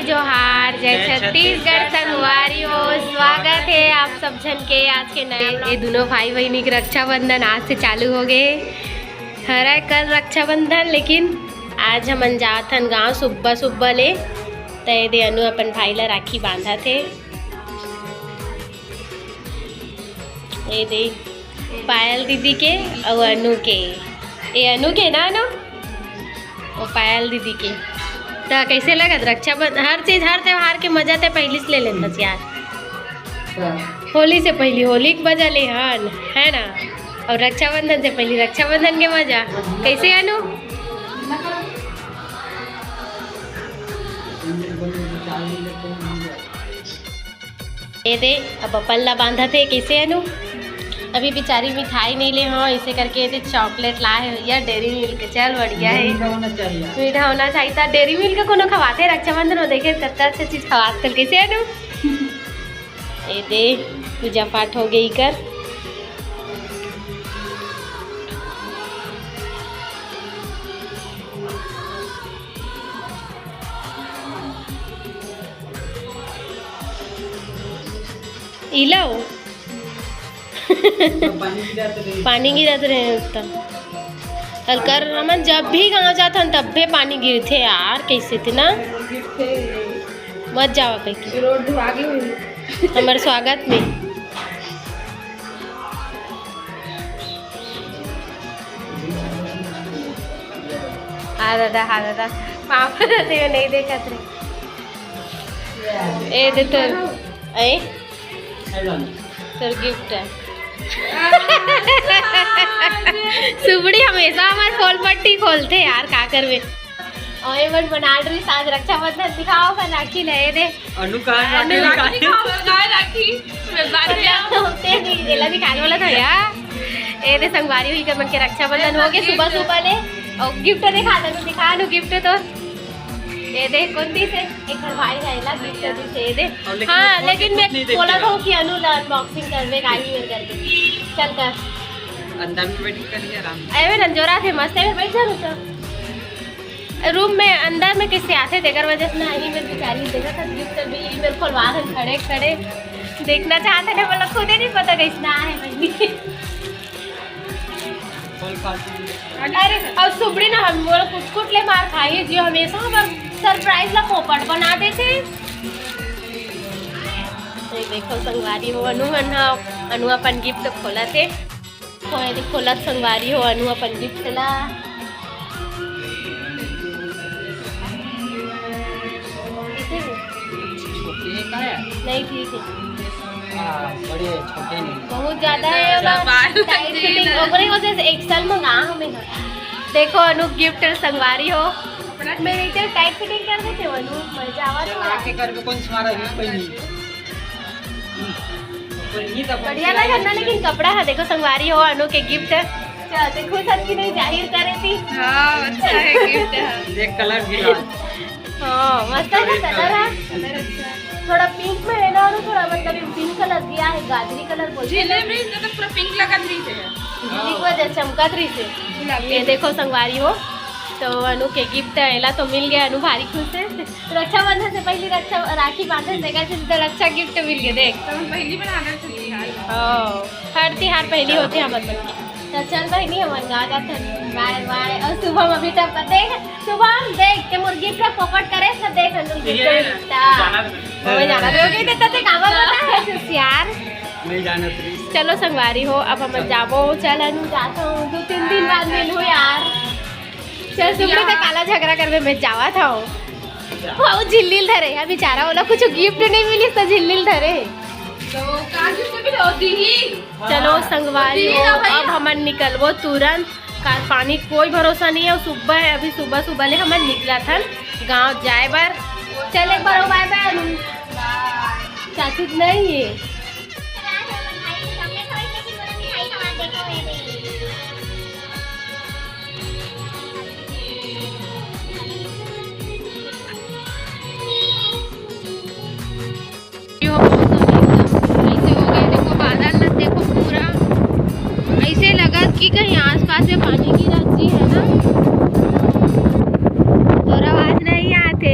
जोहार, जय छत्तीसगढ़ संगवारियों। स्वागत है आप सब जन के आज के नए। ये दोनों भाई बहनी के रक्षाबंधन आज से चालू हो गए। हरा कल रक्षाबंधन, लेकिन आज हम जात हन गाँव सुबह सुबह ले। तय दे अनु अपन भाई ला राखी बांधा थे। ये दे पायल दीदी के और अनु के। ये अनु के ना अनु और पायल दीदी के। तो कैसे लगत रक्षाबंधन? हर चीज हर त्योहार के मजा तो पहले से ले लेते यार। होली से पहले होली के मजा ले हन, है ना, और रक्षाबंधन से पहले रक्षाबंधन के मजा। कैसे अनु? ये दे अब अपन ला बांधा थे। कैसे अनु? अभी बेचारी मिठाई नहीं ले, हाँ इसे करके ये चॉकलेट ला है भैया डेयरी मिल्क। चल बढ़िया है, मीठा होना चाहिए था। डेयरी मिल्क को खवाते रक्षाबंधन में, देखे कितना अच्छा चीज खवाते। कैसे अनु? ये दे पूजा पाठ हो गई कर। इलाओ पानी गिरत रहे कल कर। हम जब भी गाँव जाते हैं तब भी पानी गिरते यार। कैसे थे ना, मत जाओ कहीं हमारे स्वागत में। हाँ दादा पापा रहते नहीं देखा थे। ए दे तो गिफ्ट है। सुबड़ी हमेशा हमारे खोल पट्टी खोलते यार, का करवे। और बना रही आज रक्षाबंधन दिखाओ का राखी ले दे। अनु का राखी दिखाने वाला था यार। ए दे संगवारी हुई कर मन के रक्षाबंधन हो गए सुबह सुबह ले। और गिफ्ट दिखा नु गिफ्ट तो ये दे कुंती से एक भाई रहेला गिफ्ट से दे। हाँ लेकिन मैं बोला था कि अनु अनबॉक्सिंग करवे गाड़ी में करके। चल कर अंदर में बैठ कर आराम। अरे रंजोरा थे मस्त है, बैठ जा तो रूम में अंदर में किससे आते देकर वजह से नहीं। मैं बेचारी देखा था गिफ्ट भी मेरे खोलवा खड़े खड़े देखना चाहते थे, मतलब खुद ही नहीं पता कैसा है। अरे अब सुबड़ी ना हम कुछ कुछ ले मार खाइए जो हमेशा हम सरप्राइज ला पोपट बना देते। देखो संगवारी हो अनु अपन गिफ्ट खोला थे। खोला संगवारी हो अनु अपन गिफ्ट ला। नहीं ठीक है, बड़े छोटे नहीं, बहुत ज्यादा है टाइट फिटिंग ओकरे वजह से एक साल मंगा हमें। देखो अनु गिफ्ट संगवारी हो मेरे इधर टाइट फिटिंग कर देते अनु मजा आवा तो आके करके कौन मारा है पहली बढ़िया लगा ना। लेकिन कपड़ा है देखो संगवारी हो अनु के गिफ्ट। चल देखो सबकी नहीं जाहिर करे थी। हां अच्छा है गिफ्ट है। देख कलर भी हां मस्त है कलर है। थोड़ा पिंक में है ना और थोड़ा मतलब पिंक कलर दिया है, गाजरी कलर बोलते हैं। में तो पूरा पिंक लगा रही है, पिंक वजह चमका रही है। ये देखो संगवारी हो तो अनु के गिफ्ट आएला तो मिल गया। अनु भारी खुश है। रक्षाबंधन से पहले राखी बांधने से तो अच्छा गिफ्ट मिल गया। देख पहली बनाना चाहिए हां, हर त्योहार पहली होते हम तो चल बहनी हम गा जाते हैं। Bye bye. और सुबह में अभी तक देख सुबह देख के मुर्गी का पोपट करे सब देख अनु गिफ्ट मैं जाना दोगे देता थे काबर बता है यार नहीं जाना। चलो संगवारी हो अब हम जाबो। चल अनु जाता हूँ 2-3 दिन बाद मिलूँ यार। चल सुबह तक काला झगड़ा करवे मैं जावा था। वो झिल्लिल धरे यार बेचारा, बोला कुछ गिफ्ट नहीं मिली तो झिल्लिल धरे तो चलो संगवारी हो अब हमन निकलबो तुरंत। कार पानी कोई भरोसा नहीं है। और सुबह है अभी सुबह सुबह ले हमन निकला था गाँव जाए बार। चल एक बार बाय बाय। चाची नहीं है कि कहीं आसपास में पानी की राशि है ना, तो आवाज नहीं आते।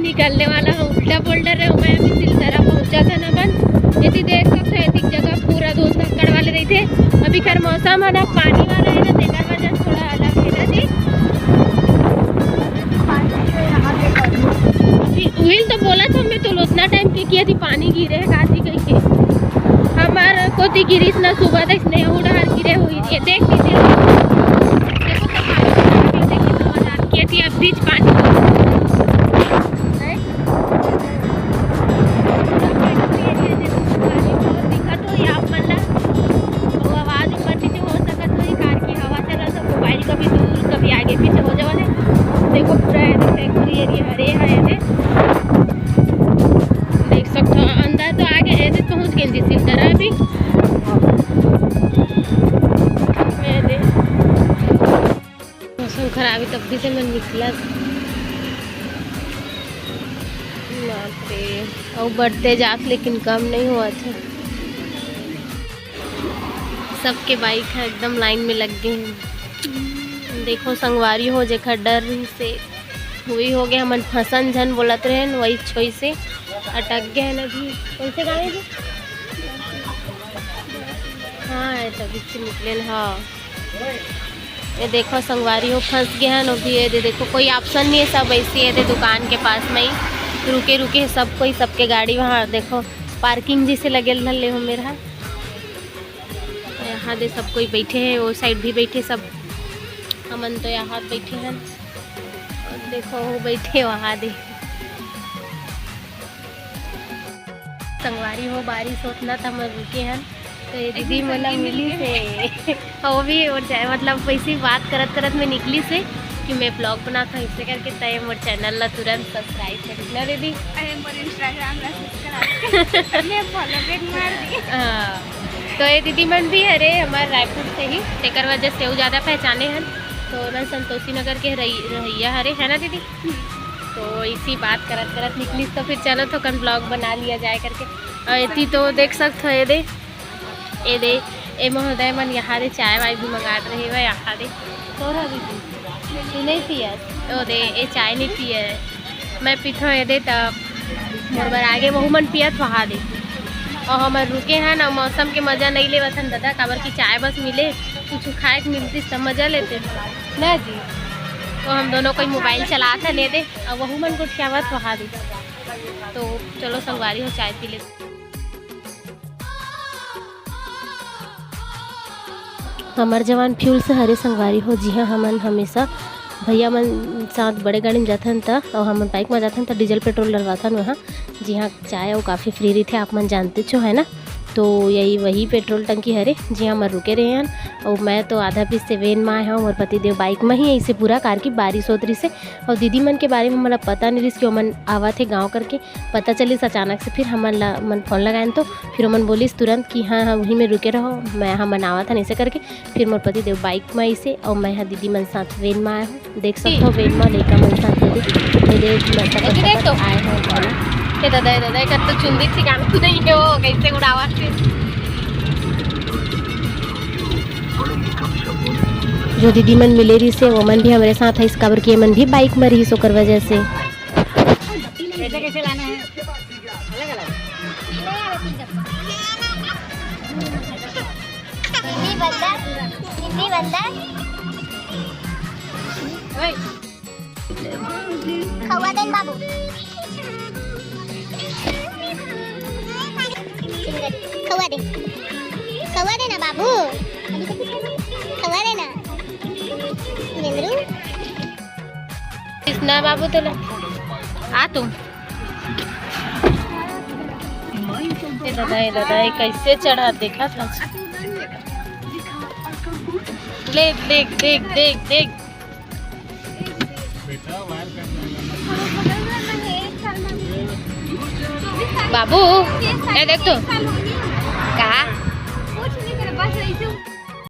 निकलने वाला हूँ, उल्टा बोल्डर रहे मैं अभी सिलसरा पहुँचा था ना बन इतनी देर तक तो एक जगह पूरा दोस्त धक्कड़ वाले रही थे। अभी खैर मौसम है ना पानी वाला है ना, तेकर वजह थोड़ा अलग है ना जी। अभी तो बोला था मैं तो उतना टाइम के किया थी पानी गिरे है काजी कहीं के हमारे को ती गिरीस ना सुबह तक नहीं उड़ा गिरे हुई थी। देख लीजिए देखिए अब बीच पानी दिक्कत हो आप मतलब वो आवाज़ ऊपर नीचे हो सकता है, कार की हवा चल रहा था, मोबाइल कभी दूर कभी आगे पीछे हो जावा है। देखो पूरा फैक्ट्री एरिया हरे है देख सकते हो। अंदर तो आगे है पहुँच गए जिस तरह अभी मौसम खराब है तब भी से मैं निकला और बढ़ते जात लेकिन कम नहीं हुआ था। सबके बाइक है एकदम लाइन में लग गए हैं। देखो संगवारी हो जे डर से हुई हो गया हमन फंसन झन बोलत रहे वही छोई से अटक गए हैं अभी कैसे गाने जी। हाँ तभी से निकले। हाँ ये देखो संगवारी हो फंस गए हैं अभी। ये देखो कोई ऑप्शन नहीं है, सब ऐसे है दुकान के पास में ही रुके रुके सब कोई सबके गाड़ी वहाँ देखो पार्किंग जैसे लगे ले हो मेरा। यहाँ दे सब कोई बैठे हैं, वो साइड भी बैठे सब, हमन तो यहाँ बैठे हैं और देखो वो बैठे वहाँ दे। संगवारी हो बारिश होतना था मैं रुके हैं तो ये दीदी मतलब मिली से वो भी मतलब वैसी बात करत करत में निकली से कि मैं ब्लॉग बनाता हूँ इससे करके तय मोर चैनल ला तुरंत सब्सक्राइब कर ना दीदी। हाँ तो ये दीदी मन भी अरे हमारे रायपुर से ही तेकर वजह से वो ज़्यादा पहचाने हैं तो मैं संतोषी नगर के रहिया हरे है ना दीदी। तो इसी बात करत करत निकली तो फिर चलो तो कल ब्लॉग बना लिया जाए करके। और इतनी तो देख सकते हो ये दे ए महोदय मन यहाँ दे चाय वाय भी मंगा रहे हुए यहाँ दे तो दीदी नहीं पिया ओ दे ये चाय नहीं पिए मैं पीथो ये दे तब मोर बार आगे वह मन पियत वहाँ दे। और हमारे रुके हैं ना मौसम के मज़ा नहीं ले वसन दादा काबर की चाय बस मिले कुछ खाए के मिलती सब मज़ा लेते ना जी। तो हम दोनों कोई मोबाइल चलाते ले दे और वह मन को खियावत वहाँ दे। तो चलो संगवारी हो चाय पी लेते। हमार जवान फ्यूल से हरे संगवारी हो जी हाँ हमन हमेशा भैया मन साथ बड़े गाड़ी में जाते हैं था और हम बाइक में जाते हैं तो डीजल पेट्रोल डलवाता वहाँ जी हाँ। चाय वो काफ़ी फ्री रही थे आप मन जानते छो है ना। तो यही वही पेट्रोल टंकी हरे जी हाँ ररुके रहे हैं। और मैं तो आधा पीस से वेन में आया हूँ और पति देव बाइक में ही ऐसे पूरा कार की बारिश होत रही से। और दीदी मन के बारे में मतलब पता नहीं रही कि मन आवा थे गांव करके पता चलिस अचानक से। फिर मन फ़ोन लगाए तो फिर मन बोलिस तुरंत कि हाँ हाँ वहीं में रुके रहो मैं हमन आवा था ऐसे करके। फिर मोर पति देव बाइक में ऐसे और मैं यहाँ दीदी मन साथ वेन में आया हूँ देख सकते हो वेन में लेकर मन साथ आए हैं। दादा कर तो चुंदी थी काम खुद ही हो कैसे उड़ावा जो दीदी मन मिले रही से वो मन भी हमारे साथ है इस कवर की मन भी बाइक में रही सो कर वजह से। कैसे लाना है खवा देन बाबू खवा दे ना बाबू खवा दे ना कृष्णा बाबू तो आ तुम दादा कैसे चढ़ा देखा था ले देख देख देख देख बाबू ये देख तो कहा